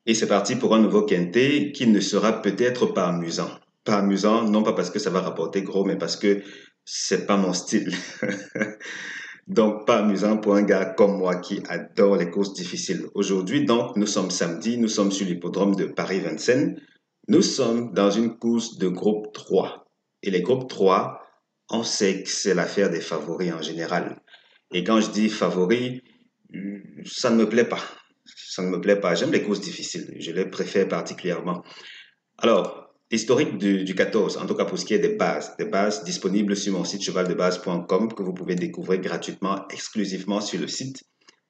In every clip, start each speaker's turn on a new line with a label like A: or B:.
A: Et c'est parti pour un nouveau quintet qui ne sera peut-être pas amusant. Pas amusant, non pas parce que ça va rapporter gros, mais parce que c'est pas mon style. Donc, pas amusant pour un gars comme moi qui adore les courses difficiles. Aujourd'hui, donc, nous sommes samedi, nous sommes sur l'hippodrome de Paris-Vincennes. Nous sommes dans une course de groupe 3. Et les groupes 3, on sait que c'est l'affaire des favoris en général. Et quand je dis favoris, ça ne me plaît pas. Ça ne me plaît pas. J'aime les courses difficiles. Je les préfère particulièrement. Alors, historique du 14, en tout cas pour ce qui est des bases disponibles sur mon site chevaldebase.com que vous pouvez découvrir gratuitement, exclusivement sur le site.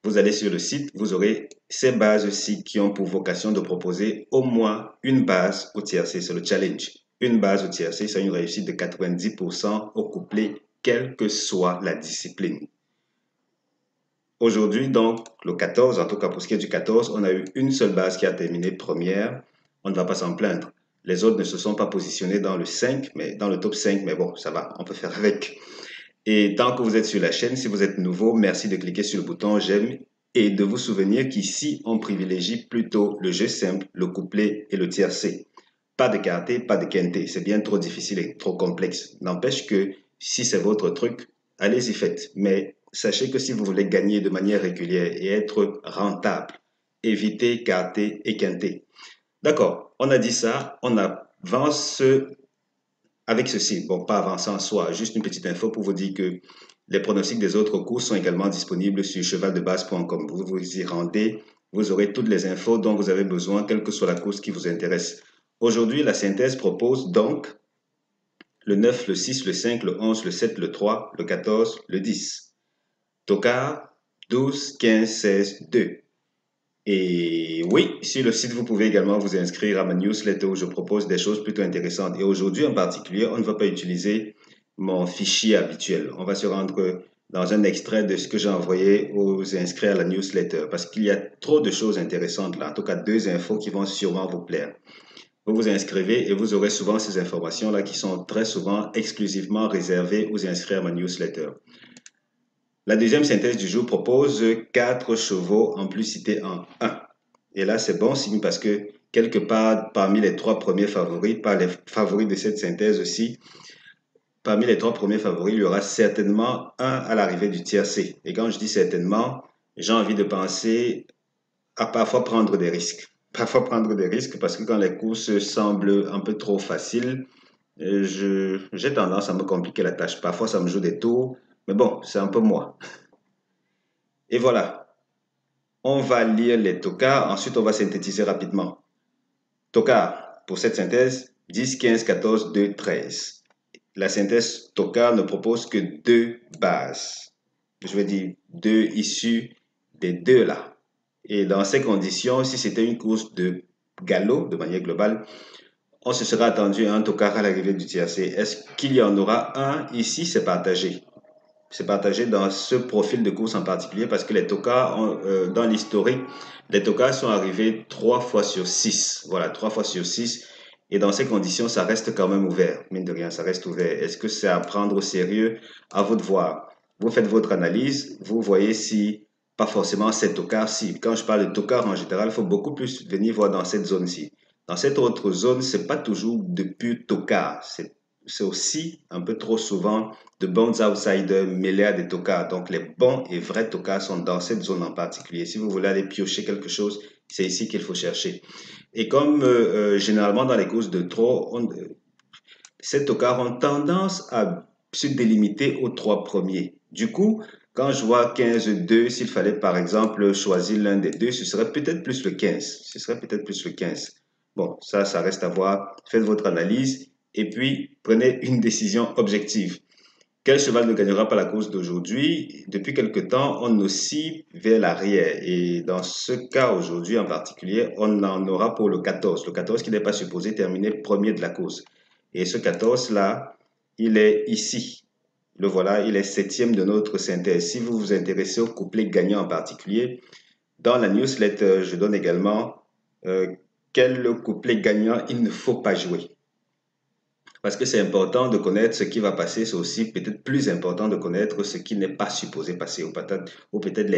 A: Vous allez sur le site, vous aurez ces bases-ci qui ont pour vocation de proposer au moins une base au tiercé, c'est le challenge. Une base au tiercé, c'est une réussite de 90% au couplet, quelle que soit la discipline. Aujourd'hui, donc, le 14, en tout cas pour ce qui est du 14, on a eu une seule base qui a terminé première. On ne va pas s'en plaindre. Les autres ne se sont pas positionnés dans le 5, mais dans le top 5, mais bon, ça va, on peut faire avec. Et tant que vous êtes sur la chaîne, si vous êtes nouveau, merci de cliquer sur le bouton j'aime et de vous souvenir qu'ici, on privilégie plutôt le jeu simple, le couplet et le tiercé. Pas de quarté, pas de quinté. C'est bien trop difficile et trop complexe. N'empêche que si c'est votre truc, allez-y faites. Mais sachez que si vous voulez gagner de manière régulière et être rentable, évitez quarté et quinté. D'accord, on a dit ça, on avance avec ceci. Bon, pas avancer en soi, juste une petite info pour vous dire que les pronostics des autres courses sont également disponibles sur chevaldebase.com. Vous vous y rendez, vous aurez toutes les infos dont vous avez besoin, quelle que soit la course qui vous intéresse. Aujourd'hui, la synthèse propose donc le 9, le 6, le 5, le 11, le 7, le 3, le 14, le 10. Tocard, 12, 15, 16, 2. Et oui, sur le site, vous pouvez également vous inscrire à ma newsletter où je propose des choses plutôt intéressantes. Et aujourd'hui en particulier, on ne va pas utiliser mon fichier habituel. On va se rendre dans un extrait de ce que j'ai envoyé aux inscrits à la newsletter parce qu'il y a trop de choses intéressantes là. En tout cas, deux infos qui vont sûrement vous plaire. Vous vous inscrivez et vous aurez souvent ces informations-là qui sont très souvent exclusivement réservées aux inscrits à ma newsletter. La deuxième synthèse du jour propose 4 chevaux en plus cités en 1. Et là, c'est bon signe parce que quelque part, parmi les 3 premiers favoris, pas les favoris de cette synthèse aussi, parmi les 3 premiers favoris, il y aura certainement un à l'arrivée du tiercé. Et quand je dis certainement, j'ai envie de penser à parfois prendre des risques. Parfois prendre des risques parce que quand les courses semblent un peu trop faciles, j'ai tendance à me compliquer la tâche. Parfois, ça me joue des tours, mais bon, c'est un peu moi. Et voilà, on va lire les tocards, ensuite on va synthétiser rapidement. Tocard, pour cette synthèse, 10, 15, 14, 2, 13. La synthèse tocard ne propose que 2 bases. Je vais dire 2 issues des 2 là. Et dans ces conditions, si c'était une course de galop, de manière globale, on se serait attendu à un tocard à l'arrivée du tiercé. Est-ce qu'il y en aura un ici? C'est partagé. C'est partagé dans ce profil de course en particulier parce que les tocards, dans l'historique, les tocards sont arrivés 3 fois sur 6. Voilà, 3 fois sur 6. Et dans ces conditions, ça reste quand même ouvert. Mine de rien, ça reste ouvert. Est-ce que c'est à prendre au sérieux? À vous de voir. Vous faites votre analyse, vous voyez si, pas forcément cette tocard-ci. Quand je parle de tocard en général, il faut beaucoup plus venir voir dans cette zone-ci. Dans cette autre zone, c'est pas toujours de pur tocard. C'est aussi un peu trop souvent de bons outsiders mêlés à des tocards. Donc, les bons et vrais tocards sont dans cette zone en particulier. Si vous voulez aller piocher quelque chose, c'est ici qu'il faut chercher. Et comme généralement dans les courses de trot, ces tocards ont tendance à se délimiter aux 3 premiers. Du coup, quand je vois 15-2, s'il fallait par exemple choisir l'un des deux, ce serait peut-être plus le 15. Ce serait peut-être plus le 15. Bon, ça reste à voir. Faites votre analyse et puis prenez une décision objective. Quel cheval ne gagnera pas la course d'aujourd'hui? Depuis quelque temps, on oscille vers l'arrière. Et dans ce cas aujourd'hui en particulier, on en aura pour le 14. Le 14 qui n'est pas supposé terminer premier de la course. Et ce 14-là, il est ici. Le voilà, il est 7e de notre synthèse. Si vous vous intéressez au couplet gagnant en particulier, dans la newsletter, je donne également quel couplet gagnant il ne faut pas jouer. Parce que c'est important de connaître ce qui va passer, c'est aussi peut-être plus important de connaître ce qui n'est pas supposé passer, ou peut-être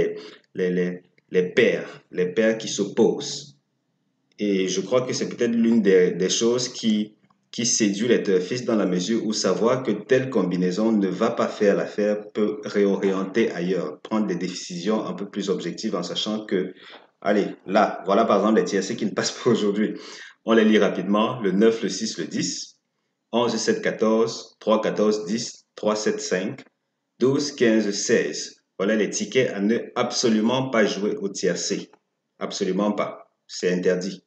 A: les paires qui s'opposent. Et je crois que c'est peut-être l'une des choses qui séduit les turfistes dans la mesure où savoir que telle combinaison ne va pas faire l'affaire peut réorienter ailleurs, prendre des décisions un peu plus objectives en sachant que, allez, là, voilà par exemple les tiercés qui ne passent pas aujourd'hui. On les lit rapidement, le 9, le 6, le 10, 11, 7, 14, 3, 14, 10, 3, 7, 5, 12, 15, 16. Voilà les tickets à ne absolument pas jouer au tiercé. Absolument pas. C'est interdit.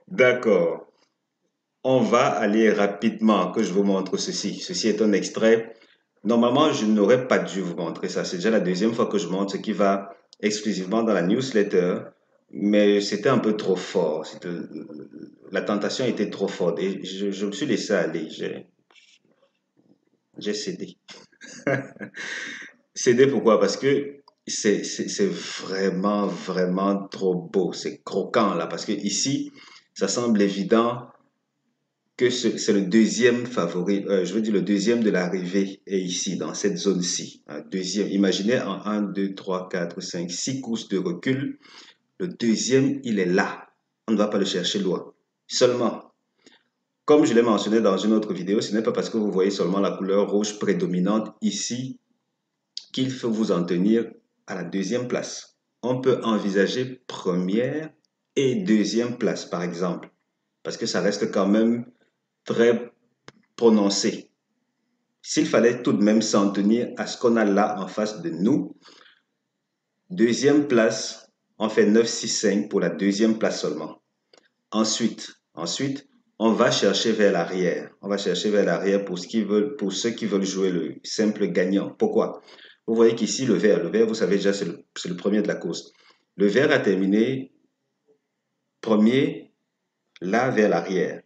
A: D'accord. On va aller rapidement, que je vous montre ceci. Ceci est un extrait. Normalement, je n'aurais pas dû vous montrer ça. C'est déjà la deuxième fois que je montre ce qui va exclusivement dans la newsletter. Mais c'était un peu trop fort. La tentation était trop forte. Et je me suis laissé aller. J'ai cédé. Cédé pourquoi? Parce que c'est vraiment, vraiment trop beau. C'est croquant là. Parce que ici, ça semble évident que c'est le deuxième favori, je veux dire le deuxième de l'arrivée est ici, dans cette zone-ci. Un deuxième, imaginez en 1, 2, 3, 4, 5, 6 courses de recul, le deuxième, il est là. On ne va pas le chercher loin. Seulement, comme je l'ai mentionné dans une autre vidéo, ce n'est pas parce que vous voyez seulement la couleur rouge prédominante ici qu'il faut vous en tenir à la deuxième place. On peut envisager première et deuxième place, par exemple, parce que ça reste quand même très prononcé. S'il fallait tout de même s'en tenir à ce qu'on a là en face de nous, deuxième place, on fait 9, 6, 5 pour la deuxième place seulement. Ensuite, on va chercher vers l'arrière. On va chercher vers l'arrière pour ceux qui veulent jouer le simple gagnant. Pourquoi? Vous voyez qu'ici, le vert, vous savez déjà, c'est le premier de la course. Le vert a terminé premier, là, vers l'arrière.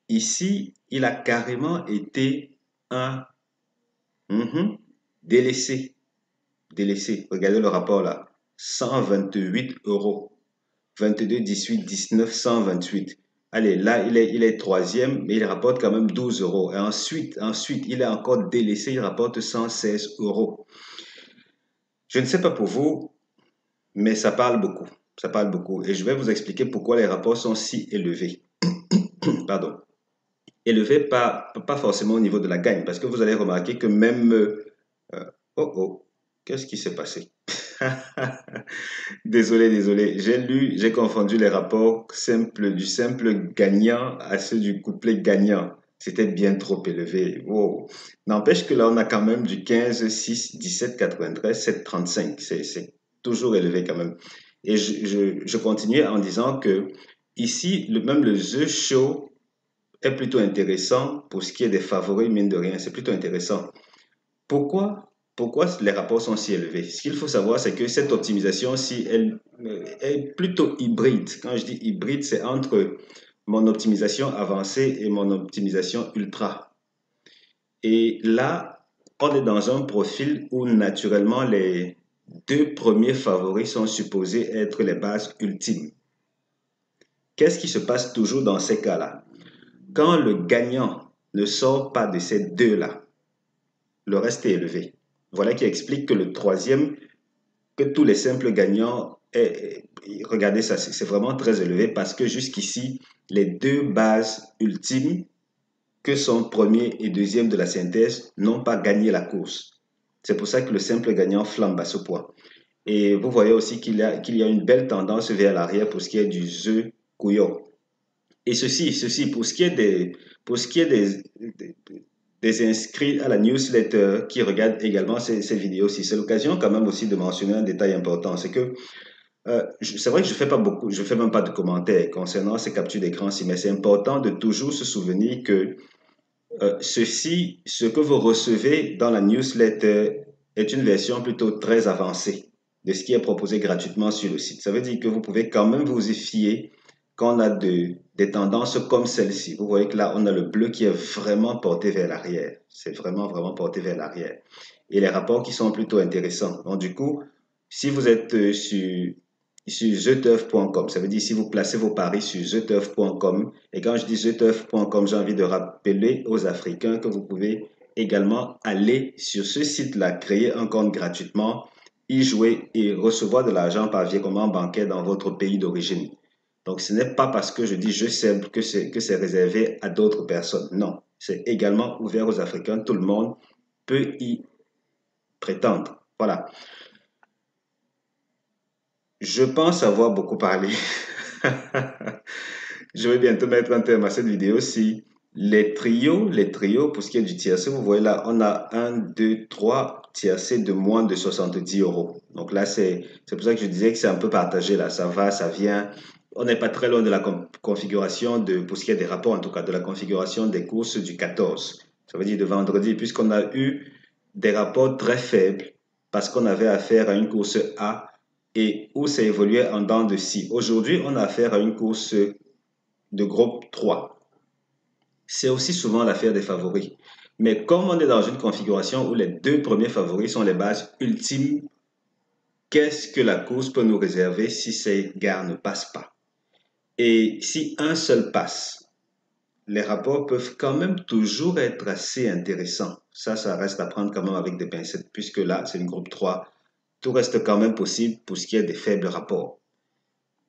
A: Ici, il a carrément été un délaissé. Délaissé. Regardez le rapport là. 128 euros. 22, 18, 19, 128. Allez, là, il est troisième, mais il rapporte quand même 12 euros. Et ensuite, il est encore délaissé, il rapporte 116 euros. Je ne sais pas pour vous, mais ça parle beaucoup. Ça parle beaucoup. Et je vais vous expliquer pourquoi les rapports sont si élevés. Pardon. Élevés pas forcément au niveau de la gagne, parce que vous allez remarquer que même... oh oh, qu'est-ce qui s'est passé? Désolé. J'ai confondu les rapports du simple gagnant à ceux du couplet gagnant. C'était bien trop élevé. Wow. N'empêche que là, on a quand même du 15, 6, 17, 93, 7, 35. C'est toujours élevé quand même. Et je continuais en disant que ici, même le The Show est plutôt intéressant pour ce qui est des favoris, mine de rien. C'est plutôt intéressant. Pourquoi les rapports sont si élevés? Ce qu'il faut savoir, c'est que cette optimisation-ci, elle est plutôt hybride. Quand je dis hybride, c'est entre mon optimisation avancée et mon optimisation ultra. Et là, on est dans un profil où naturellement les deux premiers favoris sont supposés être les bases ultimes. Qu'est-ce qui se passe toujours dans ces cas-là? Quand le gagnant ne sort pas de ces deux-là, le reste est élevé. Voilà qui explique que le troisième, que tous les simples gagnants, regardez ça, c'est vraiment très élevé parce que jusqu'ici, les deux bases ultimes, que sont premier et deuxième de la synthèse, n'ont pas gagné la course. C'est pour ça que le simple gagnant flambe à ce point. Et vous voyez aussi qu'il y a une belle tendance vers l'arrière pour ce qui est du The Couillon. Et ceci, pour ce qui est des inscrits à la newsletter qui regardent également ces vidéos-ci. C'est l'occasion quand même aussi de mentionner un détail important, c'est que c'est vrai que je fais pas beaucoup, je fais même pas de commentaires concernant ces captures d'écran-ci, mais c'est important de toujours se souvenir que ce que vous recevez dans la newsletter est une version plutôt très avancée de ce qui est proposé gratuitement sur le site. Ça veut dire que vous pouvez quand même vous y fier quand on a des tendances comme celle-ci. Vous voyez que là, on a le bleu qui est vraiment porté vers l'arrière. C'est vraiment, vraiment porté vers l'arrière. Et les rapports qui sont plutôt intéressants. Donc, du coup, si vous êtes sur theturf.com, ça veut dire si vous placez vos paris sur theturf.com, et quand je dis theturf.com, j'ai envie de rappeler aux Africains que vous pouvez également aller sur ce site-là, créer un compte gratuitement, y jouer et recevoir de l'argent par virement bancaire dans votre pays d'origine. Donc, ce n'est pas parce que je dis jeu simple que c'est réservé à d'autres personnes. Non, c'est également ouvert aux Africains. Tout le monde peut y prétendre. Voilà. Je pense avoir beaucoup parlé. Je vais bientôt mettre un terme à cette vidéo. Si les trios, pour ce qui est du tiercé, vous voyez là, on a un, deux, trois tiercés de moins de 70 euros. Donc là, c'est pour ça que je disais que c'est un peu partagé là. Ça va, ça vient. On n'est pas très loin de la configuration pour ce qui est des rapports, en tout cas, de la configuration des courses du 14. Ça veut dire de vendredi, puisqu'on a eu des rapports très faibles parce qu'on avait affaire à une course A et où ça évoluait en dents de scie. Aujourd'hui, on a affaire à une course de groupe 3. C'est aussi souvent l'affaire des favoris. Mais comme on est dans une configuration où les deux premiers favoris sont les bases ultimes, qu'est-ce que la course peut nous réserver si ces gares ne passent pas? Et si un seul passe, les rapports peuvent quand même toujours être assez intéressants. Ça reste à prendre quand même avec des pincettes, puisque là, c'est une groupe 3. Tout reste quand même possible pour ce qui est des faibles rapports.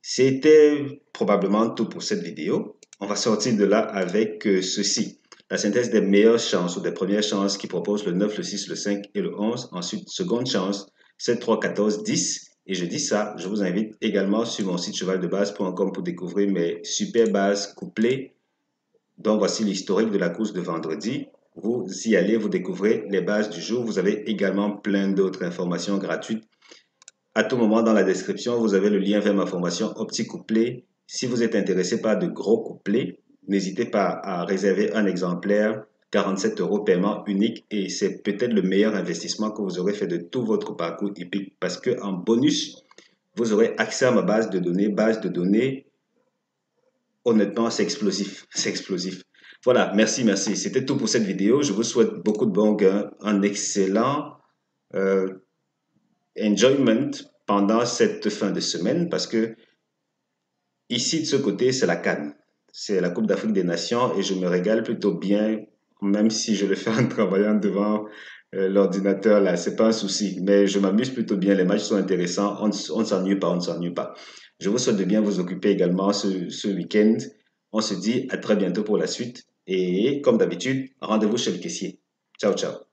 A: C'était probablement tout pour cette vidéo. On va sortir de là avec ceci. La synthèse des meilleures chances ou des premières chances qui proposent le 9, le 6, le 5 et le 11. Ensuite, seconde chance, 7, 3, 14, 10. Et je dis ça, je vous invite également sur mon site chevaldebase.com pour découvrir mes super bases couplées. Donc, voici l'historique de la course de vendredi. Vous y allez, vous découvrez les bases du jour. Vous avez également plein d'autres informations gratuites. À tout moment dans la description, vous avez le lien vers ma formation Optique Couplé. Si vous êtes intéressé par de gros couplets, n'hésitez pas à réserver un exemplaire, 47 € paiement unique et c'est peut-être le meilleur investissement que vous aurez fait de tout votre parcours hippique parce que en bonus, vous aurez accès à ma base de données. Base de données, honnêtement, c'est explosif. C'est explosif. Voilà, merci, merci. C'était tout pour cette vidéo. Je vous souhaite beaucoup de bons gains, un excellent enjoyment pendant cette fin de semaine parce que ici de ce côté c'est la CAN, c'est la Coupe d'Afrique des Nations et je me régale plutôt bien même si je le fais en travaillant devant l'ordinateur là, c'est pas un souci mais je m'amuse plutôt bien, les matchs sont intéressants, on ne s'ennuie pas, on ne s'ennuie pas. Je vous souhaite de bien vous occuper également ce week-end. On se dit à très bientôt pour la suite et comme d'habitude, rendez-vous chez le caissier. Ciao, ciao.